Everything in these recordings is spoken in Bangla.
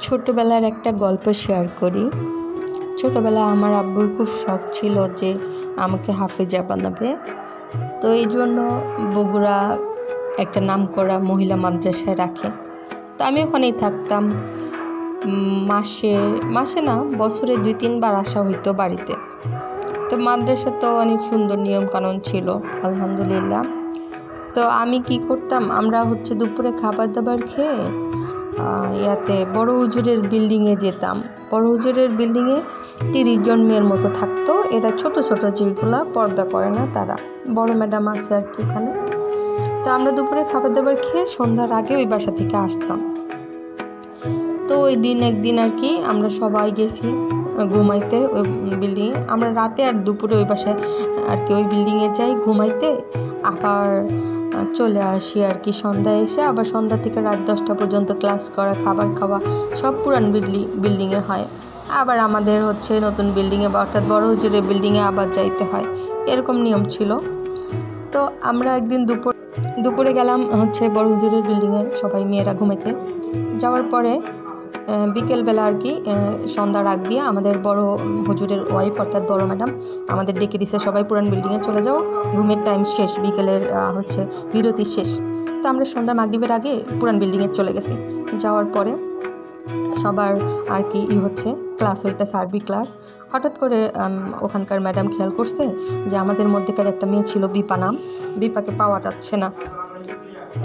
ছোটবেলার একটা গল্প শেয়ার করি। ছোটবেলায় আমার আব্বুর খুব শখ ছিল যে আমাকে হাফেজা বানাবে। তো এই জন্য বগুড়া একটা নামকরা মহিলা মাদ্রাসায় রাখে। তো আমি ওখানেই থাকতাম। মাসে না, বছরে 2-3 বার আসা হইতো বাড়িতে। তো মাদ্রাসা তো অনেক সুন্দর নিয়মকানুন ছিল, আলহামদুলিল্লাহ। তো আমি কি করতাম, আমরা দুপুরে খাবার দাবার খেয়ে বড় হুজুরের বিল্ডিংয়ে যেতাম। বড় হুজুরের বিল্ডিংয়ে 30 জন মেয়ের মতো থাকতো। এরা ছোট ছোট যেগুলা পর্দা করে না, তারা বড় ম্যাডাম আছে আর কি ওখানে। তো আমরা দুপুরে খাবার দাবার খেয়ে সন্ধ্যার আগে ওই বাসা থেকে আসতাম। তো ওই দিন একদিন আর কি আমরা সবাই গেছি ঘুমাইতে ওই বিল্ডিংয়ে। আমরা রাতে আর দুপুরে ওই বাসায় আর কি ওই বিল্ডিংয়ে যাই ঘুমাইতে, আবার চলে আসি আর কি সন্ধ্যায় এসে। আবার সন্ধ্যা থেকে রাত 10টা পর্যন্ত ক্লাস করা, খাবার খাওয়া সব পুরান বিল্ডিংয়ে হয়। আবার আমাদের নতুন বিল্ডিংয়ে বা অর্থাৎ বড় হুজুরের বিল্ডিংয়ে আবার যাইতে হয়, এরকম নিয়ম ছিল। তো আমরা একদিন দুপুরে গেলাম বড় হুজুরের বিল্ডিংয়ে সবাই মেয়েরা ঘুমাইতে। যাওয়ার পরে বিকেলবেলা আর কি সন্ধ্যার আগ দিয়ে আমাদের বড় হুজুরের ওয়াইফ অর্থাৎ বড় ম্যাডাম আমাদের ডেকে দিছে, সবাই পুরান বিল্ডিংয়ে চলে যাও, ঘুমের টাইম শেষ, বিকেলের বিরতি শেষ। তো আমরা সন্ধ্যা মাগরিবের আগে পুরান বিল্ডিংয়ে চলে গেছি। যাওয়ার পরে সবার আর কি ক্লাস হইতেছে, আরবি ক্লাস। হঠাৎ করে ওখানকার ম্যাডাম খেয়াল করছে যে আমাদের মধ্যেকার একটা মেয়ে ছিল বিপা নাম, বিপাকে পাওয়া যাচ্ছে না।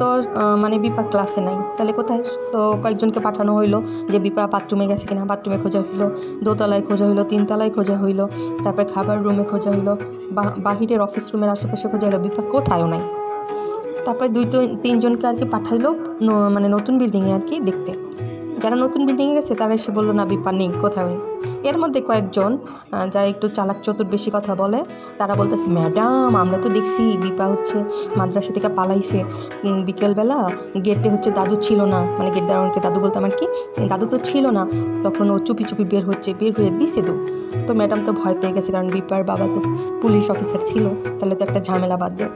তো বিপা ক্লাসে নাই, তাহলে কোথায়? তো কয়েকজনকে পাঠানো হইলো যে বিপা বাথরুমে গেছে কিনা। বাথরুমে খোঁজা হইলো, দোতলায় খোঁজা হইলো, 3তলায় খোঁজা হইলো, তারপর খাবার রুমে খোঁজা হইলো, বাহিরের অফিস রুমের আশেপাশে খোঁজা হইলো, বিপা কোথায়ও নাই। তারপরে 2-3 জনকে আর কি পাঠাইলো নতুন বিল্ডিংয়ে আর কি দেখতে। যারা নতুন বিল্ডিংয়ে গেছে তারা এসে বললো না, বিপা নেই, কোথাও নেই। এর মধ্যে কয়েকজন যারা একটু চালাক চতুর বেশি কথা বলে, তারা বলতেছে, ম্যাডাম আমরা তো দেখছি বিপা মাদ্রাসা থেকে পালাইছে। বিকেলবেলা গেটে দাদু ছিল না, গেট দাঁড়ানোকে দাদু বলতাম আর কি, দাদু তো ছিল না, তখন ও চুপি চুপি বের হয়ে দিছে। তো ম্যাডাম তো ভয় পেয়ে গেছে, কারণ বিপার বাবা তো পুলিশ অফিসার ছিল, তাহলে তো একটা ঝামেলা বাঁধবে।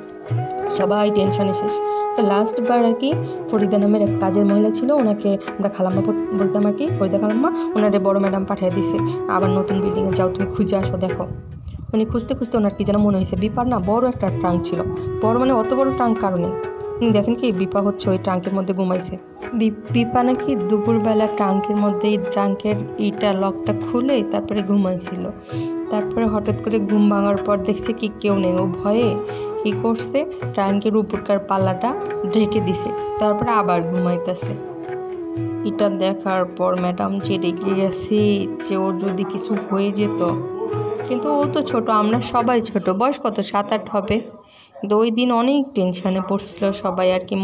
সবাই টেনশনে শেষ। তো লাস্টবার আর কি ফরিদা নামের এক কাজের মহিলা ছিল, ওনাকে আমরা খালাম্মা বলতাম আর কি, ফরিদা খালাম্মা, ওনারে বড় ম্যাডাম পাঠিয়ে দিছে, আবার নতুন বিল্ডিংয়ে যাও, তুমি খুঁজে আসো, দেখো। উনি খুঁজতে খুঁজতে ওনার কি যেন মনে হয়েছে বিপার না বড় একটা ট্রাঙ্ক ছিল। বড় অত বড় ট্রাঙ্ক কারণে দেখেন কি বিপা ওই ট্রাঙ্কের মধ্যে ঘুমাইছে। বিপা নাকি দুপুরবেলা ট্রাঙ্কের ইটা লকটা খুলে তারপরে ঘুমাইছিল। তারপরে হঠাৎ করে ঘুম ভাঙার পর দেখছে কি কেউ নেই। ও ভয়ে কি করছে, ট্রাঙ্কের উপরকার পাল্লাটা ঢেকে দিছে, তারপরে আবার ঘুমাইতেছে। এটা দেখার পর ম্যাডাম যে রেগে গেছে যে ওর যদি কিছু হয়ে যেত। কিন্তু ও তো ছোট, আমরা সবাই ছোট, বয়স কত 7-8 হবে। কিন্তু ওই দিন অনেক টেনশানে পড়ছিল সবাই আর কি।